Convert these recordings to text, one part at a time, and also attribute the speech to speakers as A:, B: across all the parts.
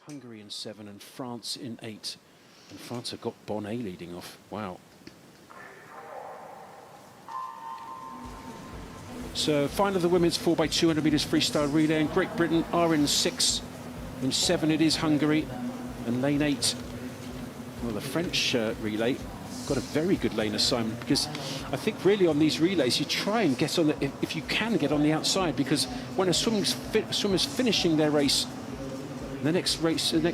A: Hungary in 7 and France in 8. And France have got Bonnet leading off. Wow. So final of the women's 4x200 metres freestyle relay, and Great Britain are in 6. In 7 it is Hungary, and lane 8. Well, the French relay got a very good lane assignment, because I think really on these relays you try and get on the, if you can get on the outside, because when a swimmer's finishing their race, the next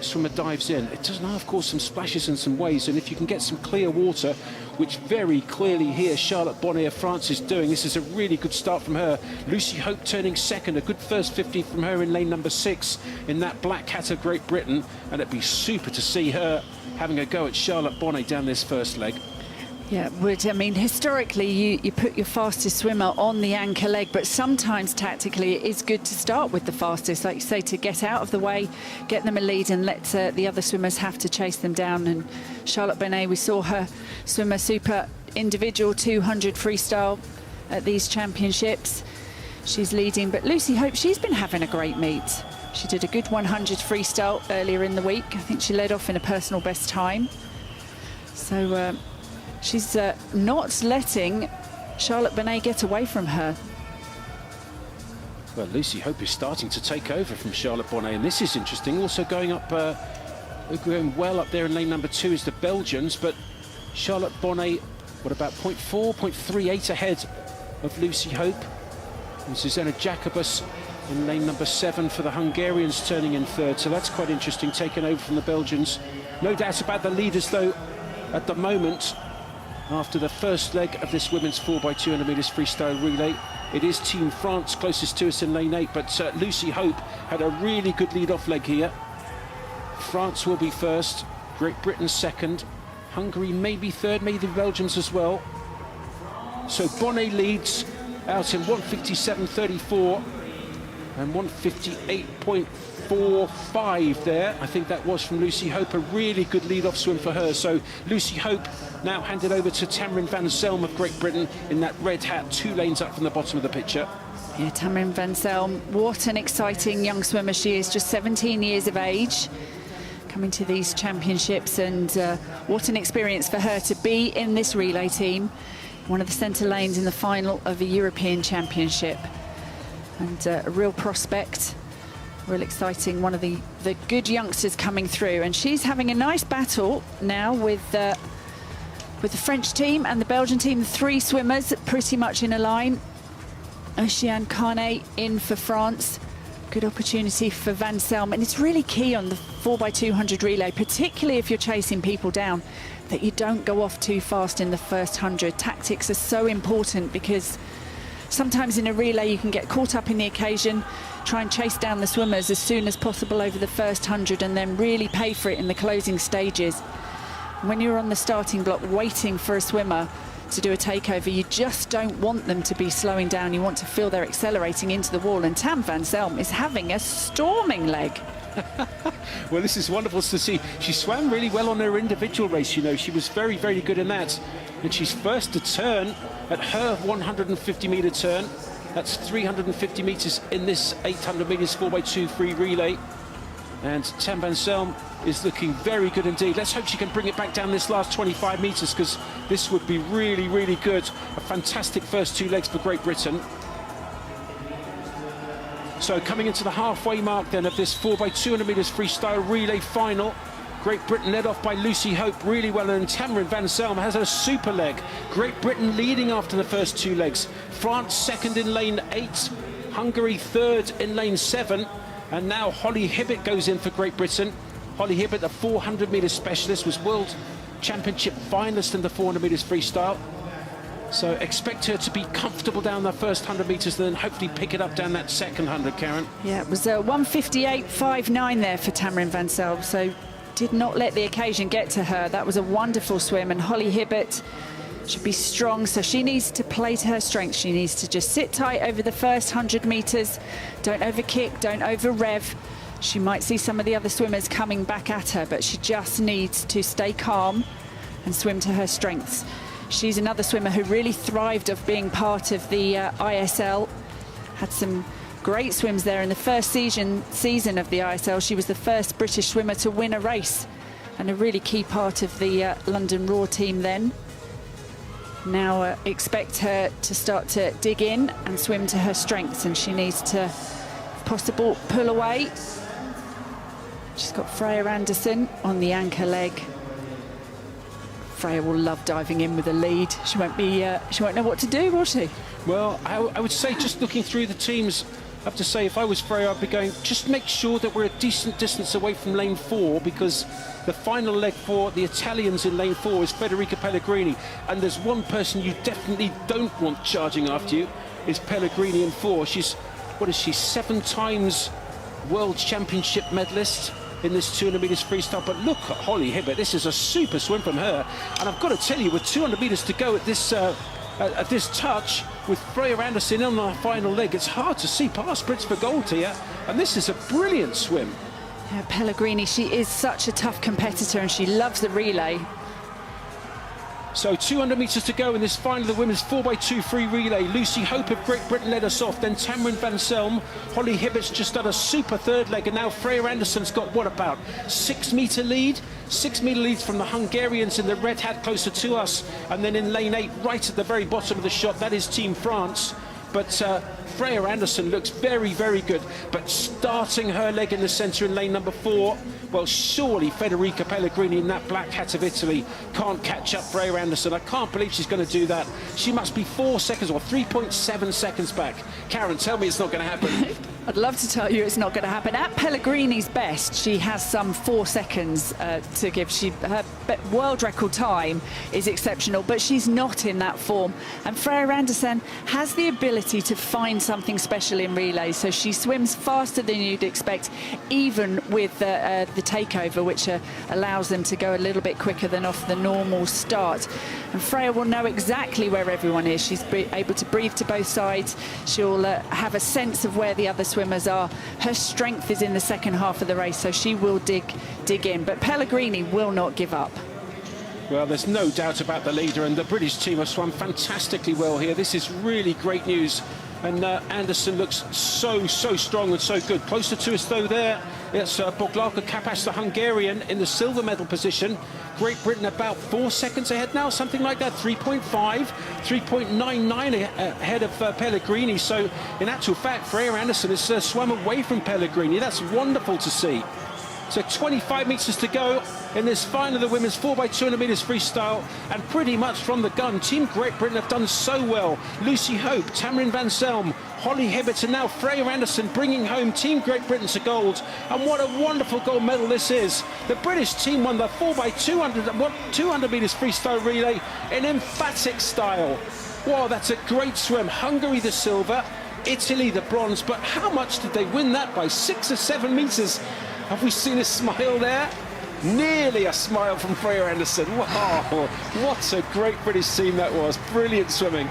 A: swimmer dives in, it does have, of course, some splashes and some waves, and if you can get some clear water, which very clearly here Charlotte Bonnet of France is doing. This is a really good start from her. Lucy Hope turning second, a good first 50 from her in lane number 6 in that black cat of Great Britain, and it'd be super to see her having a go at Charlotte Bonnet down this first leg.
B: Yeah, would. I mean, historically, you put your fastest swimmer on the anchor leg, but sometimes tactically it is good to start with the fastest, like you say, to get out of the way, get them a lead, and let the other swimmers have to chase them down. And Charlotte Bonnet, we saw her swim a super individual 200 freestyle at these championships. She's leading, but Lucy Hope, she's been having a great meet. She did a good 100 freestyle earlier in the week. I think she led off in a personal best time. So she's not letting Charlotte Bonnet get away from her.
A: Well, Lucy Hope is starting to take over from Charlotte Bonnet, and this is interesting. Also going up, going well up there in lane number 2 is the Belgians, but Charlotte Bonnet, what about 0.4, 0.38 ahead of Lucy Hope. And Susanna Jacobus in lane number 7 for the Hungarians, turning in 3rd. So that's quite interesting, taking over from the Belgians. No doubt about the leaders, though, at the moment. After the first leg of this women's 4x200 metres freestyle relay, it is Team France closest to us in lane 8, but Lucy Hope had a really good lead-off leg here. France will be first, Great Britain second, Hungary maybe third, maybe the Belgians as well. So Bonnet leads out in 1:57.34 and 1:58.45 there. I think that was from Lucy Hope, a really good lead-off swim for her. So Lucy Hope now handed over to Tamrin van Zelm of Great Britain in that red hat, 2 lanes up from the bottom of the picture.
B: Yeah, Tamrin van Zelm, what an exciting young swimmer she is, just 17 years of age, coming to these championships, and what an experience for her to be in this relay team, one of the centre lanes in the final of a European Championship. And a real prospect, real exciting, one of the good youngsters coming through. And she's having a nice battle now with the French team and the Belgian team, the 3 swimmers pretty much in a line. Oceane Carnet in for France. Good opportunity for Van Zelm. And it's really key on the 4x200 relay, particularly if you're chasing people down, that you don't go off too fast in the first 100. Tactics are so important, because sometimes in a relay you can get caught up in the occasion, try and chase down the swimmers as soon as possible over the first 100, and then really pay for it in the closing stages. When you're on the starting block waiting for a swimmer to do a takeover, you just don't want them to be slowing down. You want to feel they're accelerating into the wall, and Tam van Zelm is having a storming leg.
A: Well, this is wonderful to see. She swam really well on her individual race, you know. She was very, very good in that. And she's first to turn at her 150-metre turn. That's 350 metres in this 800 metres 4x2 free relay. And Tam van Zelm is looking very good indeed. Let's hope she can bring it back down this last 25 metres, because this would be really, really good. A fantastic first 2 legs for Great Britain. So coming into the halfway mark then of this 4x200 metres freestyle relay final. Great Britain led off by Lucy Hope really well, and Tamrin van Zelm has a super leg. Great Britain leading after the first 2 legs. France second in lane 8, Hungary third in lane 7, and now Holly Hibbett goes in for Great Britain. Holly Hibbett, a 400 metres specialist, was World Championship finalist in the 400 metres freestyle. So expect her to be comfortable down the first 100 metres, then hopefully pick it up down that second 100, Karen.
B: Yeah, it was 1:58.59 there for Tamrin van Zelm, so did not let the occasion get to her. That was a wonderful swim, and Holly Hibbett should be strong, so she needs to play to her strengths. She needs to just sit tight over the first 100 metres. Don't over-kick, don't over-rev. She might see some of the other swimmers coming back at her, but she just needs to stay calm and swim to her strengths. She's another swimmer who really thrived of being part of the ISL. Had some great swims there. In the first season of the ISL, she was the first British swimmer to win a race and a really key part of the London Raw team then. Now expect her to start to dig in and swim to her strengths, and she needs to, if possible, pull away. She's got Freya Anderson on the anchor leg. Freya will love diving in with a lead. She won't know what to do, will she?
A: Well, I would say, just looking through the teams, I have to say, if I was Freya, I'd be going, just make sure that we're a decent distance away from lane 4, because the final leg for the Italians in lane 4 is Federica Pellegrini, and there's one person you definitely don't want charging after you, is Pellegrini in 4. She's, what is she, 7 times World Championship medalist in this 200 metres freestyle. But look at Holly Hibbert, this is a super swim from her, and I've got to tell you, with 200 metres to go at this touch, with Freya Anderson on the final leg, it's hard to see past Brits for gold here, and this is a brilliant swim.
B: Yeah, Pellegrini, she is such a tough competitor, and she loves the relay.
A: So 200 metres to go in this final of the women's 4x2 free relay. Lucy Hope of Great Britain led us off, then Tamron Van Selm. Holly Hibbert's just done a super third leg, and now Freya Anderson's got, what, about 6 metre lead? 6 metre leads from the Hungarians in the red hat closer to us, and then in lane 8, right at the very bottom of the shot, that is Team France. But Freya Anderson looks very, very good. But starting her leg in the centre in lane number 4, well, surely Federica Pellegrini in that black hat of Italy can't catch up Freya Anderson. I can't believe she's going to do that. She must be 4 seconds or 3.7 seconds back. Karen, tell me it's not going to happen.
B: I'd love to tell you it's not going to happen. At Pellegrini's best, she has some 4 seconds to give. Her world record time is exceptional, but she's not in that form. And Freya Anderson has the ability to find something special in relays, so she swims faster than you'd expect, even with the takeover, which allows them to go a little bit quicker than off the normal start. And Freya will know exactly where everyone is. She's able to breathe to both sides. She'll have a sense of where the other swimmers are. Her strength is in the second half of the race, so she will dig in. But Pellegrini will not give up.
A: Well, there's no doubt about the leader, and the British team have swum fantastically well here. This is really great news. And Anderson looks so strong and so good. Closer to us, though, there, it's Boglárka Kapas, the Hungarian, in the silver medal position. Great Britain about 4 seconds ahead now, something like that, 3.5, 3.99 ahead of Pellegrini. So, in actual fact, Freya Anderson has swum away from Pellegrini. That's wonderful to see. So 25 metres to go in this final of the women's 4x200 metres freestyle, and pretty much from the gun, Team Great Britain have done so well. Lucy Hope, Tamron Van Selm, Holly Hibbert, and now Freya Anderson bringing home Team Great Britain to gold. And what a wonderful gold medal this is. The British team won the 4x200 metres freestyle relay in emphatic style. Wow, that's a great swim. Hungary the silver, Italy the bronze, but how much did they win that by? 6 or 7 metres. Have we seen a smile there? Nearly a smile from Freya Anderson. Wow, what a great British team that was. Brilliant swimming.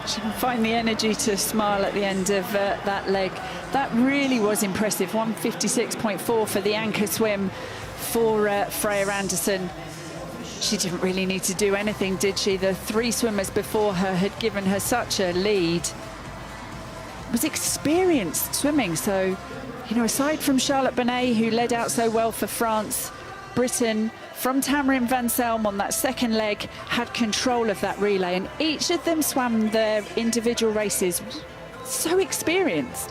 B: She can find the energy to smile at the end of that leg. That really was impressive. 156.4 for the anchor swim for Freya Anderson. She didn't really need to do anything, did she? The 3 swimmers before her had given her such a lead. It was experienced swimming, so, you know, aside from Charlotte Bonnet, who led out so well for France, Britain, from Tamron Van Selm on that second leg, had control of that relay, and each of them swam their individual races so experienced.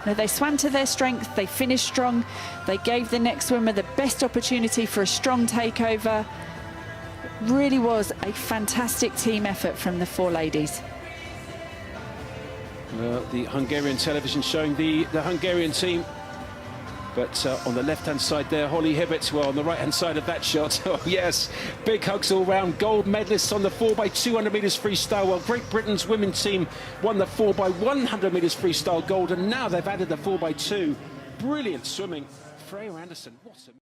B: You know, they swam to their strength, they finished strong, they gave the next swimmer the best opportunity for a strong takeover. Really was a fantastic team effort from the 4 ladies.
A: The Hungarian television showing the Hungarian team. But on the left-hand side there, Holly Hibbert. Well, on the right-hand side of that shot, oh yes, big hugs all round. Gold medalists on the 4x200 metres freestyle. Well, Great Britain's women's team won the 4x100 metres freestyle gold, and now they've added the 4x2. Brilliant swimming. Freya Anderson, what a...